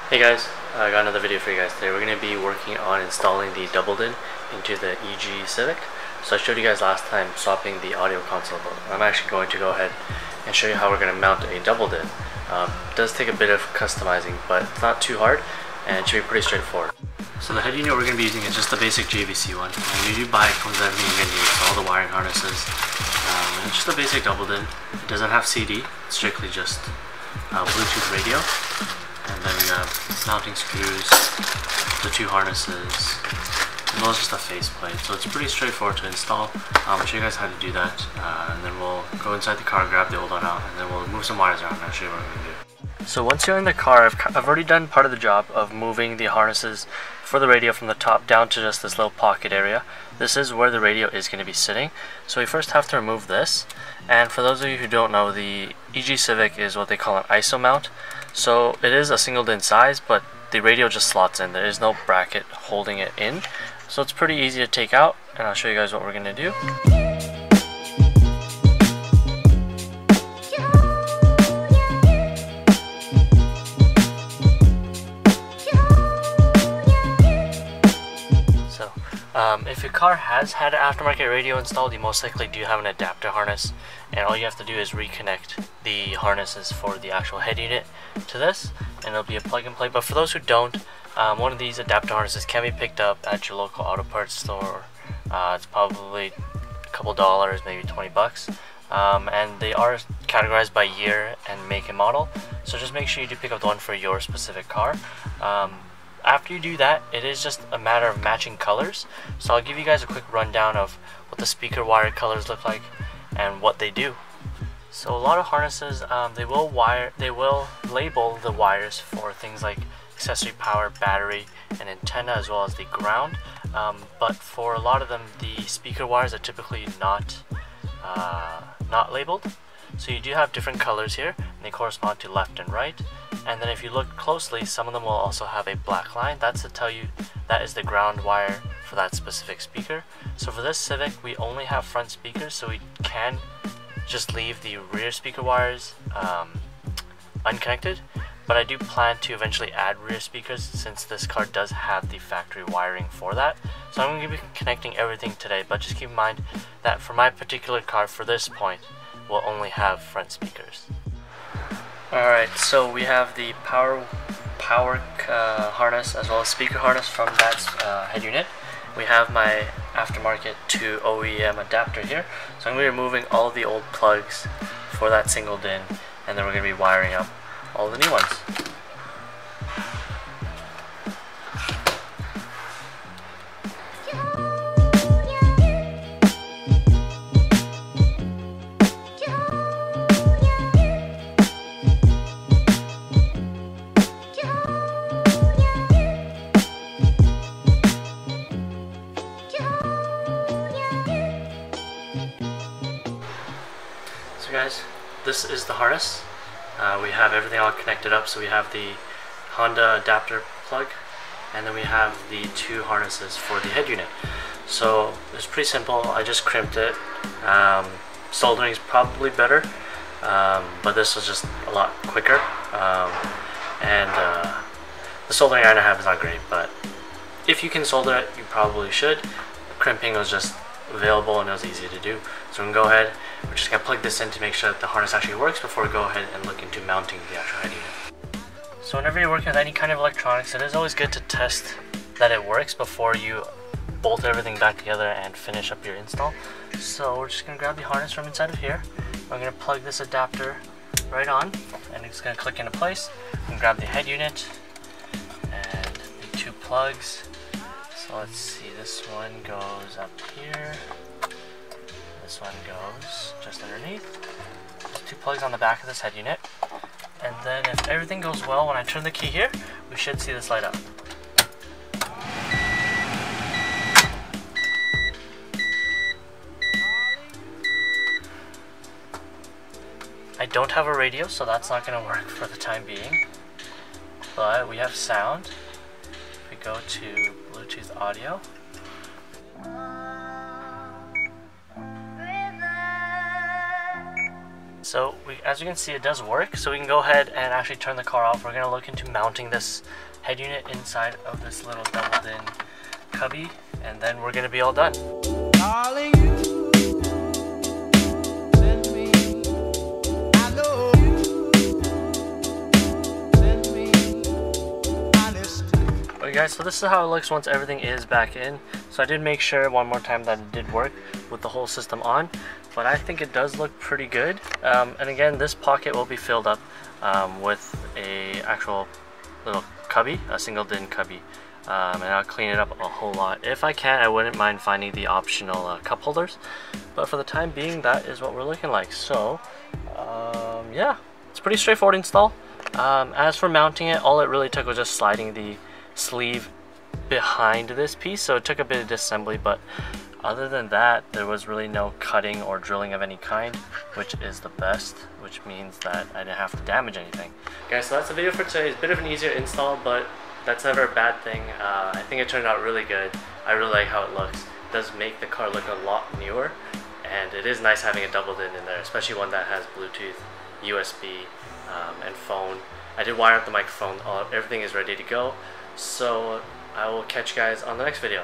Hey guys, I got another video for you guys today. We're going to be working on installing the double DIN into the EG Civic. So I showed you guys last time swapping the audio console, but I'm actually going to go ahead and show you how we're going to mount a double DIN. It does take a bit of customizing, but it's not too hard and it should be pretty straightforward. So the head unit we're going to be using is just the basic JVC one. And when you do buy it, comes with everything you're going to need, so all the wiring harnesses. And it's just a basic double DIN. It doesn't have CD, it's strictly just Bluetooth radio. And then we have mounting screws, the two harnesses, as well as just a faceplate. So it's pretty straightforward to install. I'll show you guys how to do that, and then we'll go inside the car, grab the old one out, and then we'll move some wires around and I'll show you what we're going to do. So once you're in the car, I've already done part of the job of moving the harnesses for the radio from the top down to just this little pocket area. This is where the radio is going to be sitting. So we first have to remove this. And for those of you who don't know, the EG Civic is what they call an ISO mount. So it is a single DIN size, but the radio just slots in. There is no bracket holding it in. So it's pretty easy to take out, and I'll show you guys what we're going to do. If your car has had an aftermarket radio installed, you most likely do have an adapter harness, and all you have to do is reconnect the harnesses for the actual head unit to this, and it'll be a plug and play. But for those who don't, one of these adapter harnesses can be picked up at your local auto parts store. It's probably a couple dollars, maybe 20 bucks, and they are categorized by year and make and model, so just make sure you do pick up the one for your specific car. After you do that, it is just a matter of matching colors. So I'll give you guys a quick rundown of what the speaker wire colors look like and what they do. So a lot of harnesses, they will label the wires for things like accessory power, battery, and antenna, as well as the ground. But for a lot of them, the speaker wires are typically not labeled. So you do have different colors here, and they correspond to left and right. And then if you look closely, some of them will also have a black line. That's to tell you that is the ground wire for that specific speaker. So for this Civic, we only have front speakers, so we can just leave the rear speaker wires unconnected. But I do plan to eventually add rear speakers, since this car does have the factory wiring for that. So I'm going to be connecting everything today, but just keep in mind that for my particular car, for this point, we'll only have front speakers. Alright, so we have the power harness as well as speaker harness from that head unit. We have my aftermarket to OEM adapter here. So I'm going to be removing all of the old plugs for that single DIN, and then we're going to be wiring up all the new ones. So guys, this is the harness. We have everything all connected up. So we have the Honda adapter plug, and then we have the two harnesses for the head unit. So it's pretty simple. I just crimped it. Soldering is probably better, but this was just a lot quicker. The soldering iron I have is not great, but if you can solder it, you probably should. Crimping was just available and it was easy to do. So we can go ahead, we're just going to plug this in to make sure that the harness actually works before we go ahead and look into mounting the actual head unit. So whenever you're working with any kind of electronics, it is always good to test that it works before you bolt everything back together and finish up your install. So we're just going to grab the harness from inside of here. We're going to plug this adapter right on, and it's going to click into place. And grab the head unit and the two plugs. So let's see, this one goes up here, this one goes just underneath. There's two plugs on the back of this head unit, and then if everything goes well, when I turn the key here, we should see this light up. I don't have a radio, so that's not going to work for the time being, but we have sound. If we go to Bluetooth audio, So as you can see, it does work. So we can go ahead and actually turn the car off. We're going to look into mounting this head unit inside of this little doubled-in cubby, and then we're going to be all done. Darling, you send me, I know you send me honest. Okay guys, so this is how it looks once everything is back in. So I did make sure one more time that it did work with the whole system on, but I think it does look pretty good. And again, this pocket will be filled up with a actual little cubby, a single din cubby. And I'll clean it up a whole lot. If I can, I wouldn't mind finding the optional cup holders, but for the time being, that is what we're looking like. So yeah, it's pretty straightforward install. As for mounting it, all it really took was just sliding the sleeve behind this piece, so it took a bit of disassembly, but other than that, there was really no cutting or drilling of any kind, which is the best, which means that I didn't have to damage anything. Guys, so that's the video for today. It's a bit of an easier install, but that's never a bad thing. I think it turned out really good. I really like how it looks. It does make the car look a lot newer, and it is nice having a double-din in there, especially one that has Bluetooth, USB, and phone. I did wire up the microphone. Everything is ready to go. So I will catch you guys on the next video.